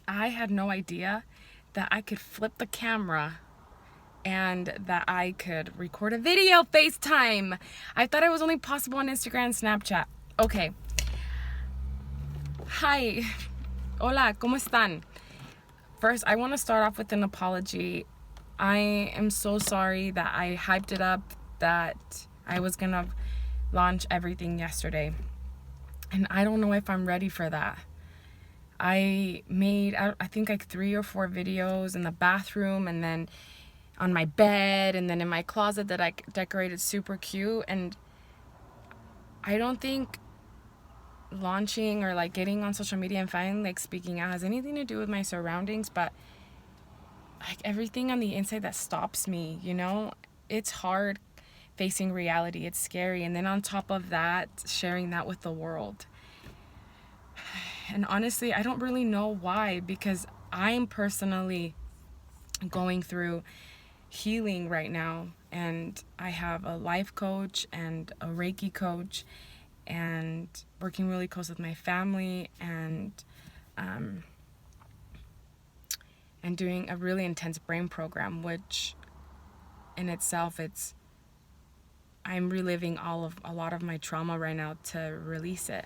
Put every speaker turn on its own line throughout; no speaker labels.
I had no idea that I could flip the camera and that I could record a video FaceTime. I thought it was only possible on Instagram and Snapchat. Okay. Hi. Hola, ¿cómo están? First, I want to start off with an apology. I am so sorry that I hyped it up that I was going to launch everything yesterday. And I don't know if I'm ready for that. I made, I think, like 3 or 4 videos in the bathroom, and then on my bed, and then in my closet that I decorated super cute. And I don't think launching or like getting on social media and finally like speaking out has anything to do with my surroundings, but like everything on the inside that stops me, it's hard facing reality. It's scary. And then on top of that, sharing that with the world. And honestly, I don't really know why, because I'm personally going through healing right now, and I have a life coach and a Reiki coach, and working really close with my family, and doing a really intense brain program, which in itself, I'm reliving a lot of my trauma right now to release it.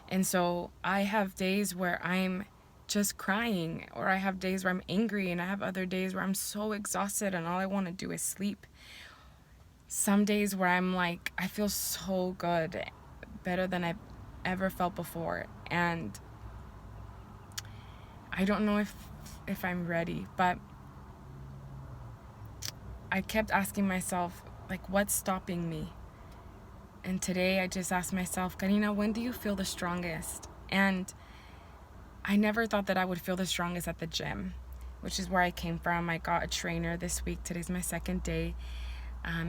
And so I have days where I'm just crying, or I have days where I'm angry, and I have other days where I'm so exhausted and all I want to do is sleep. Some days where I'm like, I feel so good, better than I've ever felt before. And I don't know if I'm ready, but I kept asking myself, like, what's stopping me? And today I just asked myself, Karina, when do you feel the strongest? And I never thought that I would feel the strongest at the gym, which is where I came from. I got a trainer this week. Today's my second day.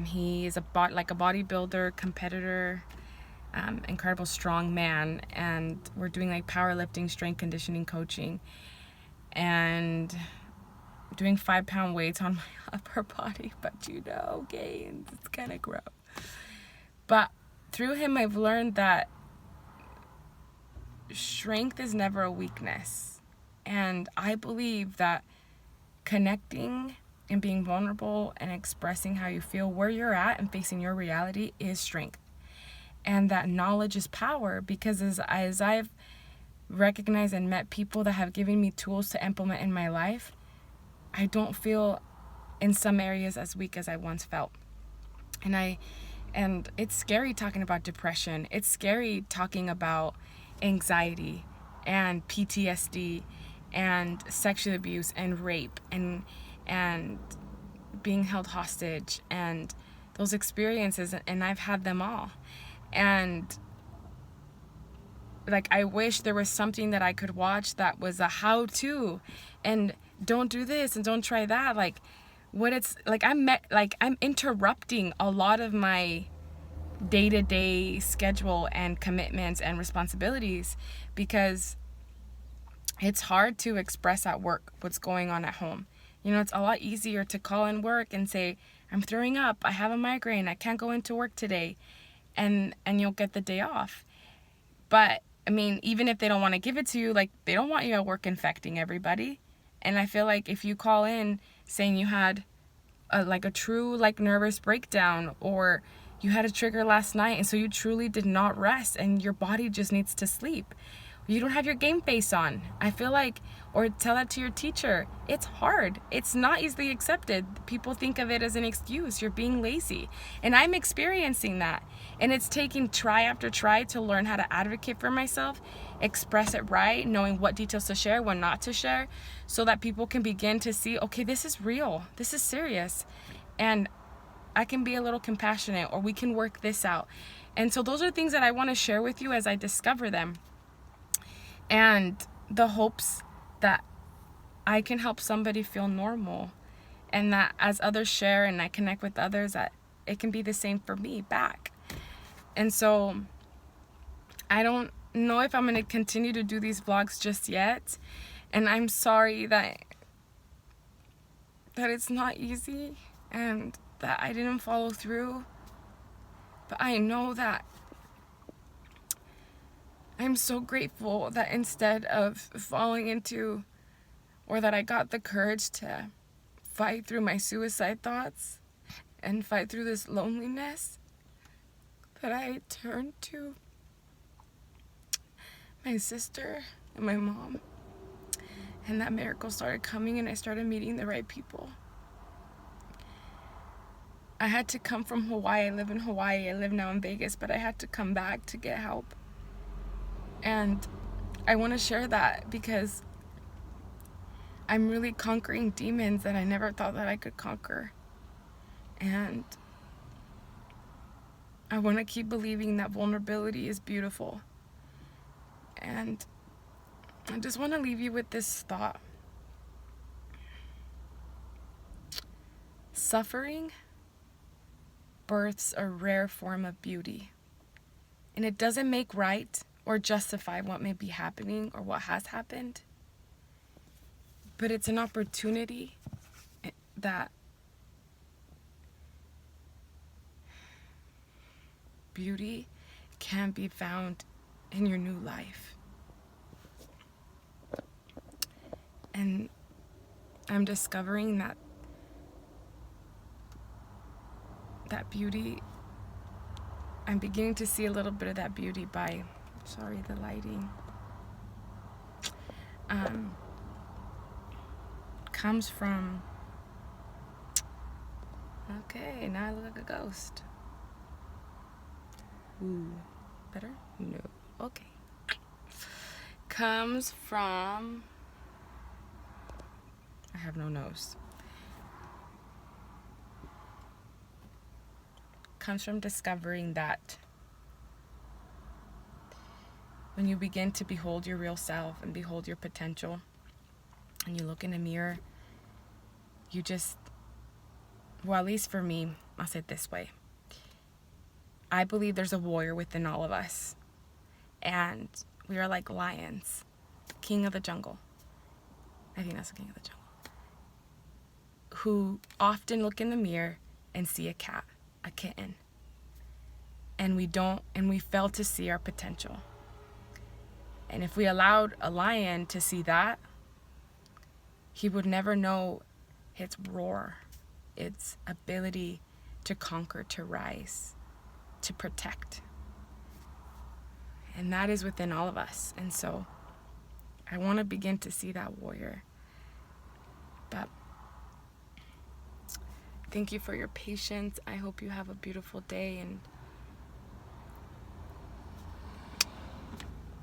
He is like a bodybuilder, competitor, incredible strong man. And we're doing like powerlifting, strength conditioning coaching, and doing 5-pound weights on my upper body. But gains, it's kind of gross. But through him, I've learned that strength is never a weakness. And I believe that connecting and being vulnerable and expressing how you feel where you're at and facing your reality is strength. And that knowledge is power, because as I've recognized and met people that have given me tools to implement in my life, I don't feel in some areas as weak as I once felt. And it's scary talking about depression. It's scary talking about anxiety and PTSD and sexual abuse and rape and being held hostage and those experiences, and I've had them all. And like, I wish there was something that I could watch that was a how-to, and don't do this and don't try that. Like, what it's like, I'm interrupting a lot of my day-to-day schedule and commitments and responsibilities, because it's hard to express at work what's going on at home. It's a lot easier to call in work and say, I'm throwing up, I have a migraine, I can't go into work today, and you'll get the day off. But I mean, even if they don't want to give it to you, like, they don't want you at work infecting everybody. And I feel like if you call in saying you had a true nervous breakdown, or you had a trigger last night and so you truly did not rest and your body just needs to sleep, you don't have your game face on, I feel like, or tell that to your teacher. It's hard. It's not easily accepted. People think of it as an excuse. You're being lazy. And I'm experiencing that. And it's taking try after try to learn how to advocate for myself, express it right, knowing what details to share, what not to share, so that people can begin to see, okay, this is real. This is serious. And I can be a little compassionate, or we can work this out. And so those are things that I want to share with you as I discover them. And the hopes that I can help somebody feel normal, and that as others share and I connect with others, that it can be the same for me back. And so I don't know if I'm going to continue to do these vlogs just yet. And I'm sorry that it's not easy and that I didn't follow through. But I know that I'm so grateful that instead of falling into or that I got the courage to fight through my suicide thoughts and fight through this loneliness, that I turned to my sister and my mom. And that miracle started coming, and I started meeting the right people. I had to come from Hawaii. I live in Hawaii. I live now in Vegas, but I had to come back to get help. And I want to share that because I'm really conquering demons that I never thought that I could conquer. And I want to keep believing that vulnerability is beautiful. And I just want to leave you with this thought. Suffering births a rare form of beauty. And it doesn't make right or justify what may be happening or what has happened. But it's an opportunity that beauty can be found in your new life. And I'm discovering that beauty, I'm beginning to see a little bit of that beauty by, sorry, the lighting, comes from, okay, now I look like a ghost. Ooh, better? No, okay. Comes from, I have no nose. Comes from discovering that when you begin to behold your real self and behold your potential, and you look in a mirror, you just, well, at least for me, I'll say it this way. I believe there's a warrior within all of us. And we are like lions, king of the jungle. I think that's the king of the jungle. Who often look in the mirror and see a cat, a kitten. And we fail to see our potential. And if we allowed a lion to see that, he would never know its roar, its ability to conquer, to rise, to protect. And that is within all of us. And so I want to begin to see that warrior. But thank you for your patience. I hope you have a beautiful day, and